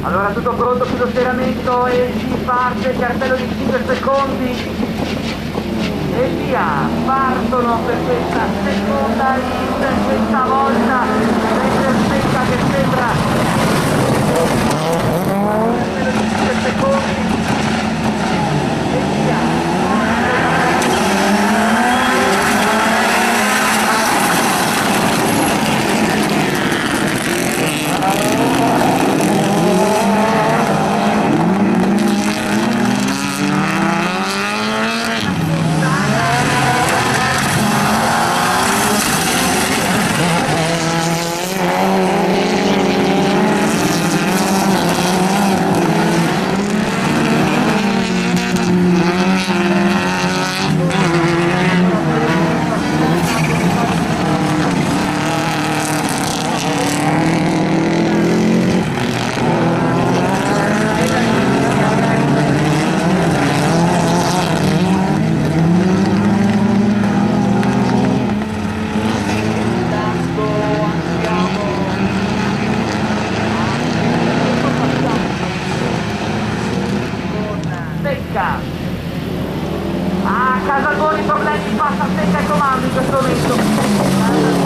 Allora tutto pronto sullo steramento e si parte, cartello di 5 secondi e via, partono per questa seconda lista, questa volta Ranger Secca che sembra cartello di 5 secondi e via. A Casalboni problemi, passa Secca ai comandi in questo momento.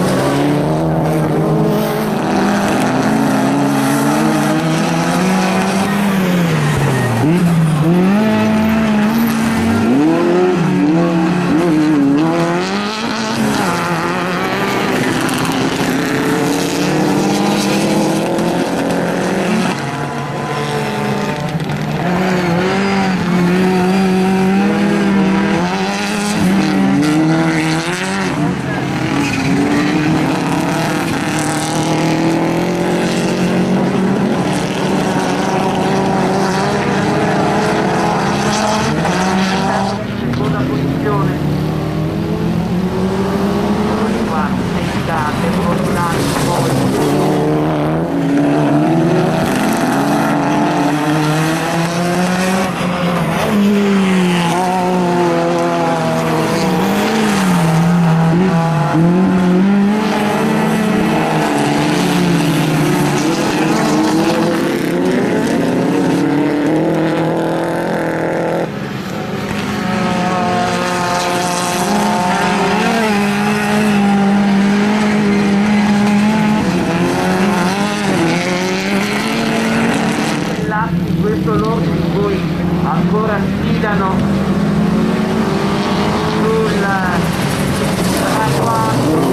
Questo loro in cui ancora sfidano sul traguardo.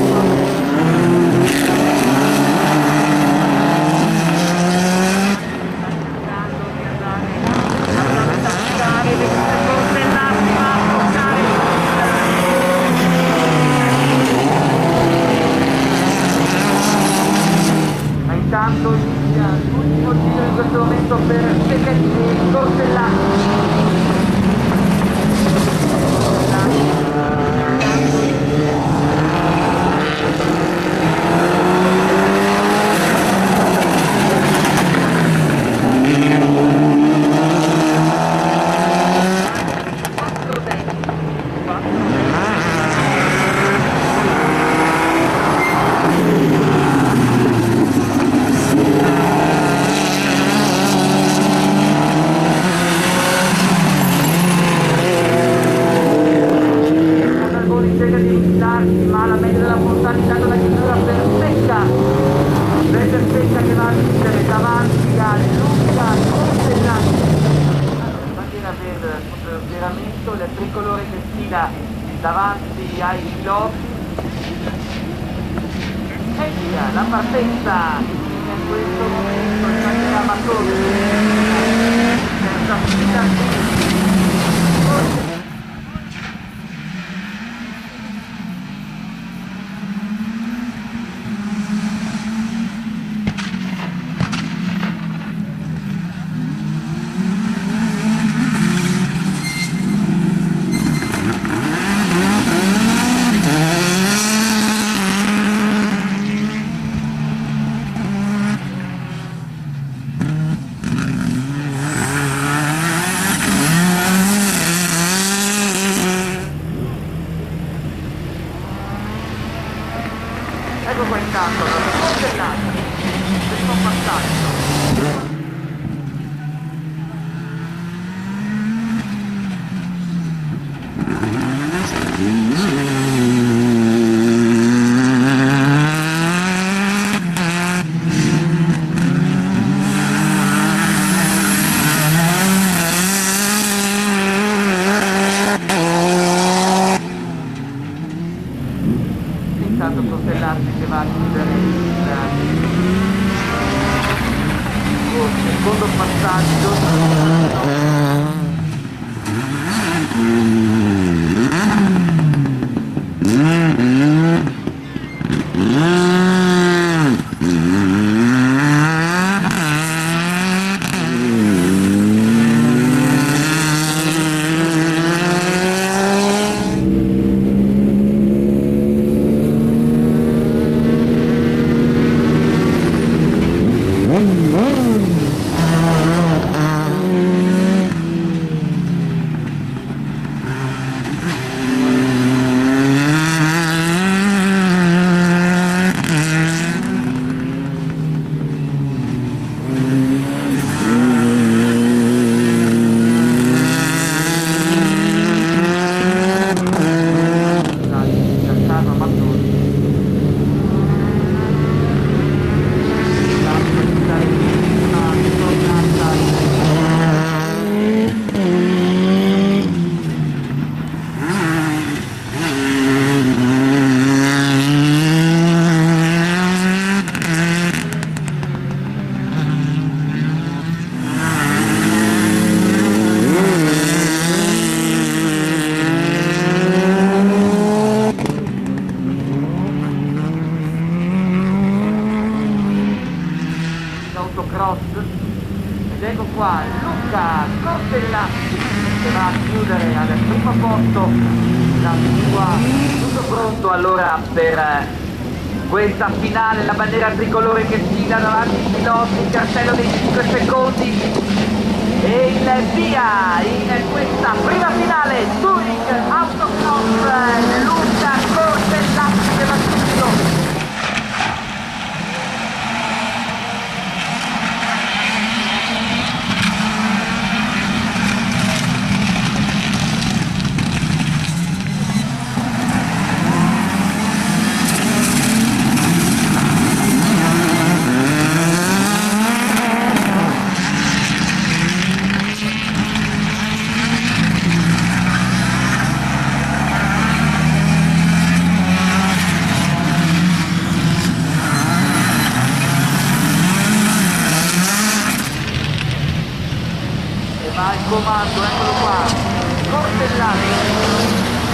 Intanto inizia l'ultimo giro in questo momento per Tortellati. Ma la media della montagna intanto la chiusura per Secca. Ranger Secca che va a vincere davanti a Luca Tortellati. Bandiera verde sullo schieramento, il tricolore che sfila davanti ai piloti. E via, la partenza in questo momento il bandiera amatore. Senza sfida. secondo passaggio. Autocross, ed ecco qua Luca Cortellacci che va a chiudere al primo posto la sua. Tutto pronto allora per questa finale, la bandiera tricolore che sfida davanti ai piloti, il cartello dei 5 secondi e il via in questa prima finale Touring Autocross. Luca Cortellacci che va subito. Va il comando, eccolo qua, Cortellacci,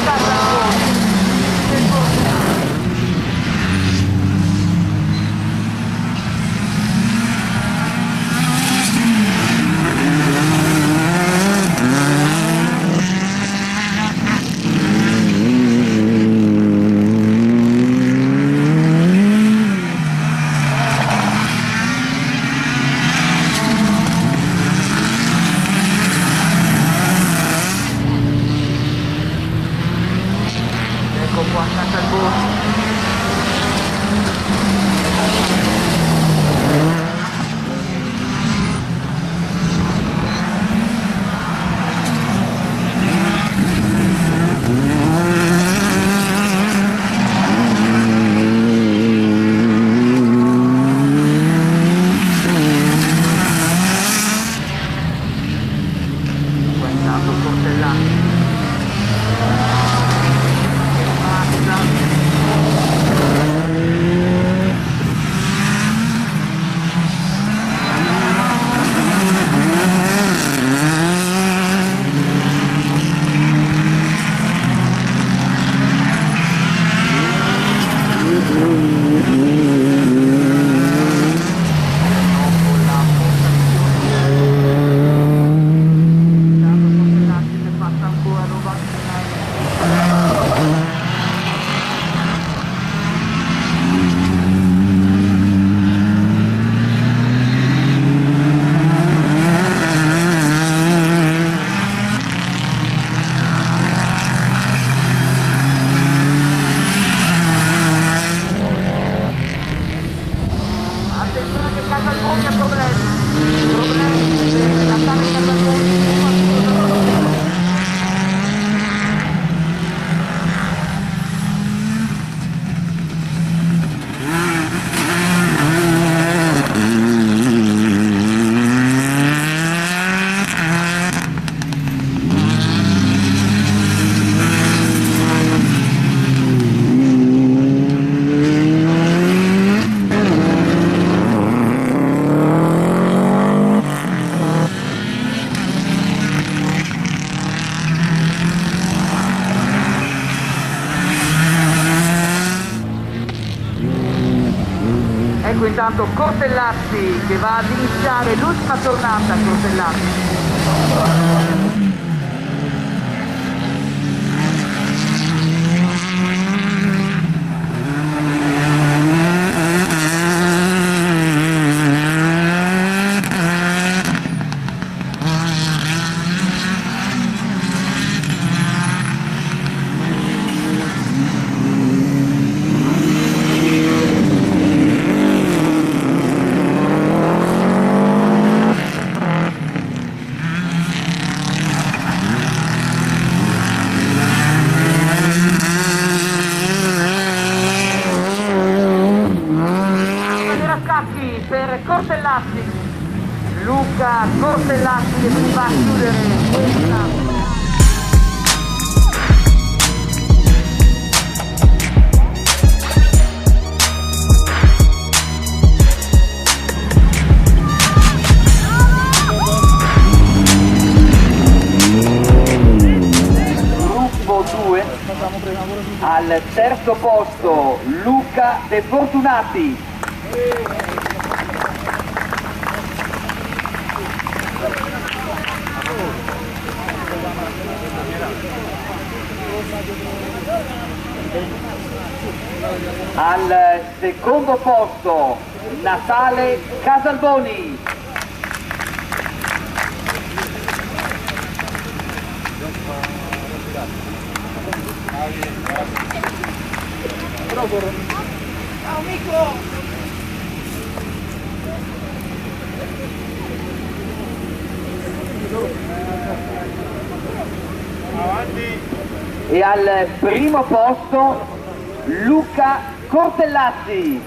Casaroni, intanto Cortellazzi che va ad iniziare l'ultima tornata. Cortellazzi. Per Cortellazzi, Luca Cortellazzi che si va a chiudere questa. Gruppo 2 al terzo posto Luca De Fortunati. Al secondo posto Natale Casalboni. E al primo posto Luca Cortellazzi.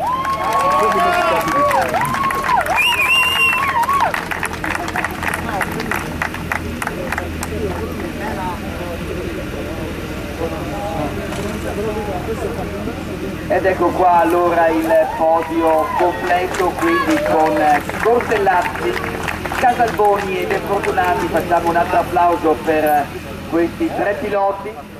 Ed ecco qua allora il podio completo, quindi con Cortellazzi, Casalboni e De Fortunati. Facciamo un altro applauso per questi tre piloti.